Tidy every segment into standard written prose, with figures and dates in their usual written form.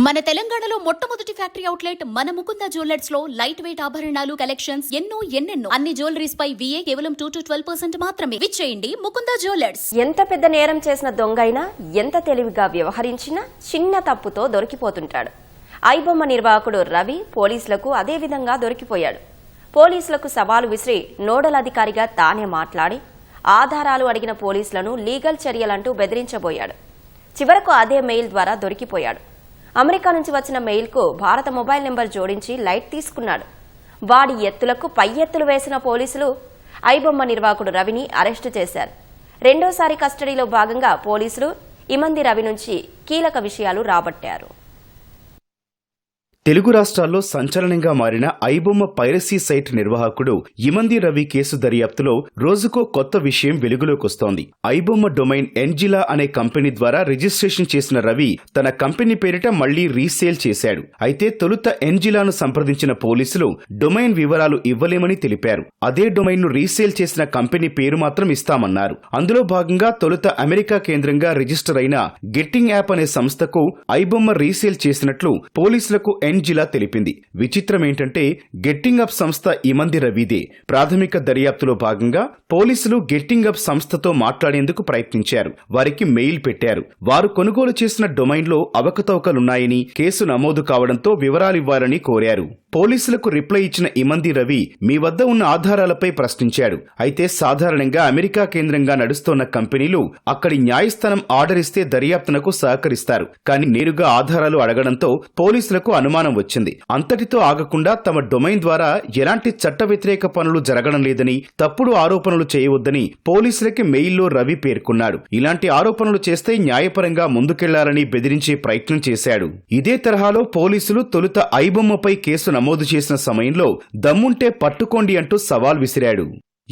మన తెలంగాణలో మొట్టమొదటి ఫ్యాక్టరీ అవుట్లెట్ మన ముకుంద జ్యువెలర్స్ లో లైట్ వెయిట్ ఆభరణాలు కలెక్షన్స్ ఎన్నెన్నో అన్ని జ్యువెలరీస్ పై VA కేవలం 2 to 12% మాత్రమే. విచ్చేయండి ముకుంద జ్యువెలర్స్. ఎంత పెద్ద నేరం చేసిన దొంగైనా ఎంత తెలివిగా వ్యవహరించినా చిన్న తప్పుతో దొరికిపోతుంటాడు. ఐబొమ్మ నిర్వాహకుడు రవి పోలీసులకు అదే విధంగా దొరికిపోయాడు. పోలీసులకు సవాలు విసిరి నోడల్ అధికారిగా తానే మాట్లాడి ఆధారాలు అడిగిన పోలీసులను లీగల్ చర్యలంటూ బెదిరించబోయాడు. చివరకు అదే మెయిల్ ద్వారా దొరికిపోయాడు. అమెరికా నుంచి వచ్చిన మెయిల్కు భారత మొబైల్ నెంబర్ జోడించి లైట్ తీసుకున్నాడు. వాడి ఎత్తులకు పై ఎత్తులు వేసిన పోలీసులు ఐబొమ్మ నిర్వాహకుడు రవిని అరెస్టు చేశారు. రెండోసారి కస్టడీలో భాగంగా పోలీసులు ఇమంది రవి నుంచి కీలక విషయాలు రాబట్టారు. తెలుగు రాష్ట్రాల్లో సంచలనంగా మారిన ఐబొమ్మ పైరసీ సైట్ నిర్వాహకుడు ఇమంది రవి కేసు దర్యాప్తులో రోజుకో కొత్త విషయం వెలుగులోకొస్తోంది. ఐబొమ్మ డొమైన్ ఎన్జిలా అనే కంపెనీ ద్వారా రిజిస్ట్రేషన్ చేసిన రవి తన కంపెనీ పేరిట మళ్లీ రీసేల్ చేశాడు. అయితే తొలుత ఎన్జిలాను సంప్రదించిన పోలీసులు డొమైన్ వివరాలు ఇవ్వలేమని తెలిపారు. అదే డొమైన్ ను రీసేల్ చేసిన కంపెనీ పేరు మాత్రం ఇస్తామన్నారు. అందులో భాగంగా తొలుత అమెరికా కేంద్రంగా రిజిస్టర్ అయిన గెట్టింగ్ యాప్ అనే సంస్థకు ఐబొమ్మ రీసేల్ చేసినట్లు పోలీసులకు ఎన్జిలా తెలిపింది. విచిత్రమేంటంటే గెట్టింగ్ అప్ సంస్థ ఇమంది రవిదే. ప్రాథమిక దర్యాప్తులో భాగంగా పోలీసులు గెట్టింగ్ అప్ సంస్థతో మాట్లాడేందుకు ప్రయత్నించారు. వారికి మెయిల్ పెట్టారు. వారు కొనుగోలు చేసిన డొమైన్లో అవకతవకలున్నాయని కేసు నమోదు కావడంతో వివరాలివ్వాలని కోరారు. పోలీసులకు రిప్లై ఇచ్చిన ఇమంది రవి మీ వద్ద ఉన్న ఆధారాలపై ప్రశ్నించాడు. అయితే సాధారణంగా అమెరికా కేంద్రంగా నడుస్తోన్న కంపెనీలు అక్కడి న్యాయస్థానం ఆర్డర్ ఇస్తే దర్యాప్తునకు సహకరిస్తారు. కానీ నేరుగా ఆధారాలు అడగడంతో పోలీసులకు అనుమానం వచ్చింది. అంతటితో ఆగకుండా తమ డొమైన్ ద్వారా ఎలాంటి చట్ట వ్యతిరేక పనులు జరగడం లేదని, తప్పుడు ఆరోపణలు చేయవద్దని పోలీసులకి మెయిల్లో రవి పేర్కొన్నాడు. ఇలాంటి ఆరోపణలు చేస్తే న్యాయపరంగా ముందుకెళ్లాలని బెదిరించే ప్రయత్నం చేశాడు. ఇదే తరహాలో పోలీసులు తొలుత ఐబొమ్మపై కేసు నమోదు చేసిన సమయంలో దమ్ముంటే పట్టుకోండి అంటూ సవాల్ విసిరాడు.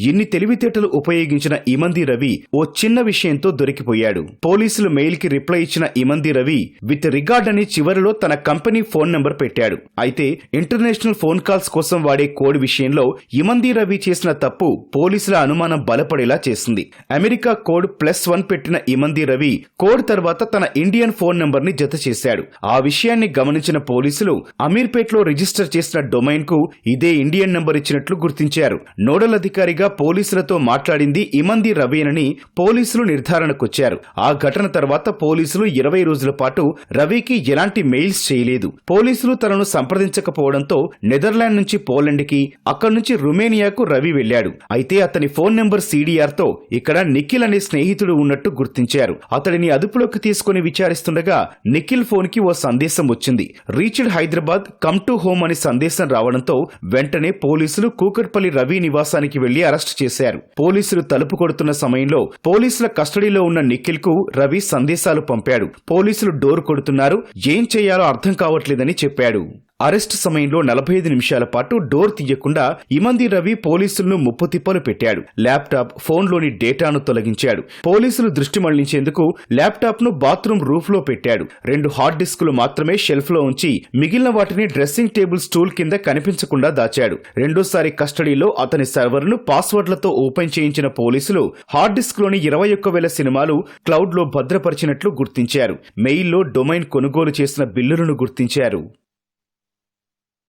ఇన్ని తెలివితేటలు ఉపయోగించిన ఇమంది రవి ఓ చిన్న విషయంతో దొరికిపోయాడు. పోలీసులు మెయిల్ కి రిప్లై ఇచ్చిన ఇమంది రవి విత్ రిగార్డ్ అని చివరిలో తన కంపెనీ ఫోన్ నంబర్ పెట్టాడు. అయితే ఇంటర్నేషనల్ ఫోన్ కాల్స్ కోసం వాడే కోడ్ విషయంలో ఇమంది రవి చేసిన తప్పు పోలీసుల అనుమానం బలపడేలా చేసింది. అమెరికా కోడ్ +1 పెట్టిన ఇమంది రవి కోడ్ తర్వాత తన ఇండియన్ ఫోన్ నంబర్ ని జత చేశాడు. ఆ విషయాన్ని గమనించిన పోలీసులు అమీర్పేట్లో రిజిస్టర్ చేసిన డొమైన్ కు ఇదే ఇండియన్ నంబర్ ఇచ్చినట్లు గుర్తించారు. నోడల్ అధికారిగా పోలీసులతో మాట్లాడింది ఇమంది రవేనని పోలీసులు నిర్ధారణకొచ్చారు. ఆ ఘటన తర్వాత పోలీసులు 20 రోజుల పాటు రవికి ఎలాంటి మెయిల్స్ చేయలేదు. పోలీసులు తనను సంప్రదించకపోవడంతో నెదర్లాండ్ నుంచి పోలాండ్ కి, అక్కడి నుంచి రుమేనియాకు రవి వెళ్లాడు. అయితే అతని ఫోన్ నెంబర్ CDR తో ఇక్కడ నిఖిల్ అనే స్నేహితుడు ఉన్నట్టు గుర్తించారు. అతడిని అదుపులోకి తీసుకుని విచారిస్తుండగా నిఖిల్ ఫోన్ కి ఓ సందేశం వచ్చింది. Reached Hyderabad, come to home అని సందేశం రావడంతో వెంటనే పోలీసులు కూకట్పల్లి రవి నివాసానికి వెళ్లి అరెస్ట్ చేశారు. పోలీసులు తలుపు కొడుతున్న సమయంలో పోలీసుల కస్టడీలో ఉన్న నిఖిల్ కు రవి సందేశాలు పంపాడు. పోలీసులు డోర్ కొడుతున్నారు, ఏం చేయాలో అర్థం కావట్లేదని చెప్పాడు. అరెస్ట్ సమయంలో 45 నిమిషాల పాటు డోర్ తీయకుండా ఇమంది రవి పోలీసులను ముప్పుతిప్పలు పెట్టాడు. ల్యాప్టాప్, ఫోన్లోని డేటాను తొలగించాడు. పోలీసులు దృష్టి మళ్లించేందుకు ల్యాప్టాప్ ను బాత్రూమ్ రూఫ్ లో పెట్టాడు. 2 హార్డ్ డిస్కులు మాత్రమే షెల్ఫ్ లో ఉంచి మిగిలిన వాటిని డ్రెస్సింగ్ టేబుల్ స్టూల్ కింద కనిపించకుండా దాచాడు. రెండోసారి కస్టడీలో అతని సర్వర్ను పాస్వర్డ్లతో ఓపెన్ చేయించిన పోలీసులు హార్డ్ డిస్క్ లోని 21,000 సినిమాలు క్లౌడ్ లో భద్రపరిచినట్లు గుర్తించారు. మెయిల్లో డొమైన్ కొనుగోలు చేసిన బిల్లులను గుర్తించారు.